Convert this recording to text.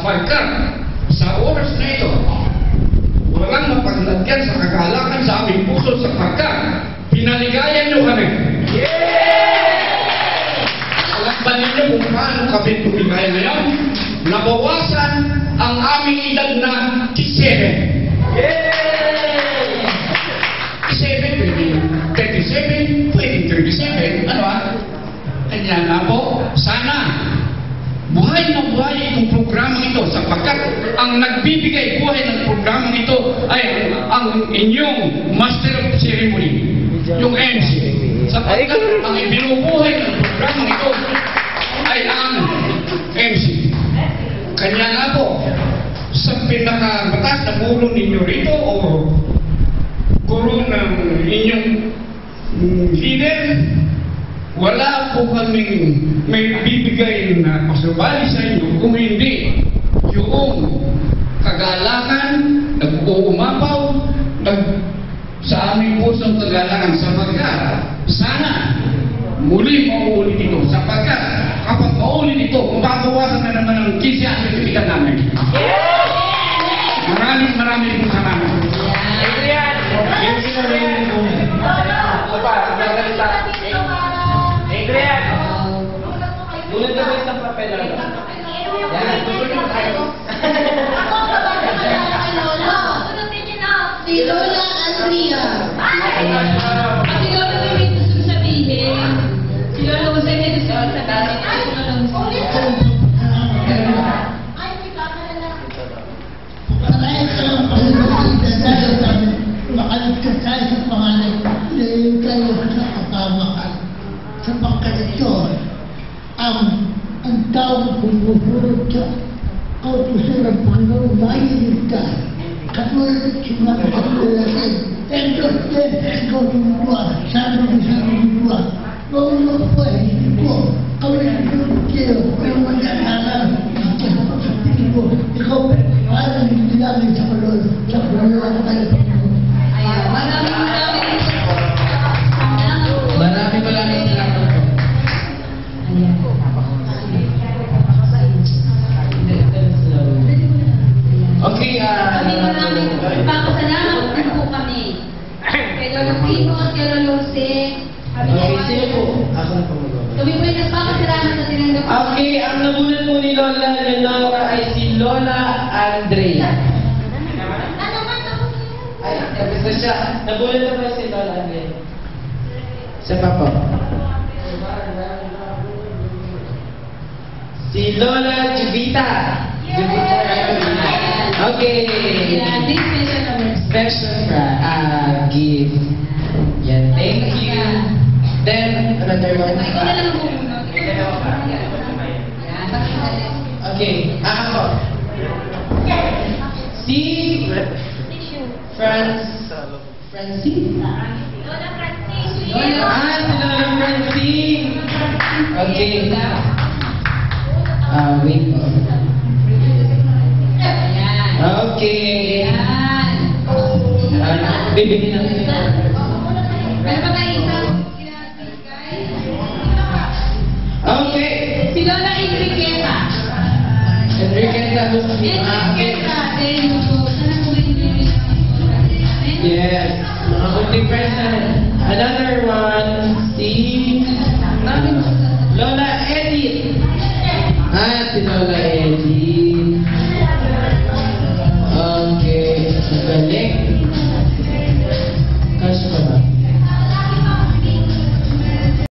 sapagkat sa oras na ito, walang mapaglagyan sa kagalakan sa aming puso sapagkat pinaligayan niyo kami. Alam ba ninyo kung paano kami tumigay ngayon? Nabawasan ang aming edad na 17. 37, pwedeng 37, ano ah? Kanya nga po, sana buhay na buhay itong programa ito sapagkat ang nagbibigay buhay ng programa ito ay ang inyong Master of Ceremony, yung MC. Sapagkat ang ibinubuhay ng programa ito ay ang MC. Kanya nga po, sa pinakabatas na guro ninyo rito o guro ng inyong leader, wala po kaming may bibigay na pasubali sa inyo kung hindi yung kagalakan, nag-uumapaw, sa aming pusong kagalakan sapagkat sana muli mauulit ito sapagkat kapag mauulit ito, mababawasan na naman ang 15 ang certificate namin. Maraming po salamat. Adrian! Ulit na ba isang papel lang? Yan, gusto nyo kayo. Ako kapatid ko lang kay Lola. Sunutin niyo na. Si Lola Andrea. Kasi Lola may gusto sabihin. Si Lola gusto niya gusto sabihin. Si Lola gusto. Ay, may kakala na. Marahil ka lang dahil kami makaligtas tayo sa pangalan dahil kayo sa kapamakan. Sapagkat ito, ang taong pumupulot sa kautusan ng Panginoon mailigtas. Katulad ng sinabi sa Panginoon, Endos de Ego Dua, sabi ng sabi Dua, noong po ay ito, kami ang kayo, ang mag-aaral, sa Pilipo, ikaw, parang hindi namin sa Panginoon, sa Panginoon tayo. Maraming salamat po. Okay, Maraming papasalamat din po kami. Kay Lola Pino at kay Lola Jose. sino po? Ako na po mag-uwi. Kami po ay nagpapasalamat sa tinanggap. Okay, ang nabunan po ni Lola Leonora ay si Lola Andrea. Ay, tapos na siya. Nabunan na ba si Lola Andrea? Siya pa po. Si Lola Juvita. Juvita. Okay. This special awards. Special gift. Yan, thank you. Then, another one. Ikaw na lang po muna. Okay, ako. Si Francine. Lola Francis. Si Lola Francine. Okay. Wait po. Okay. Bibigyan natin. Meron pa tayo isa? Okay. Si Lola Enriqueta. Enriqueta. Enriqueta. Then, sana po yung Yes. Mga kunting present. Another one. Si Lola Edith. Si Lola Edith. Okay. Galing.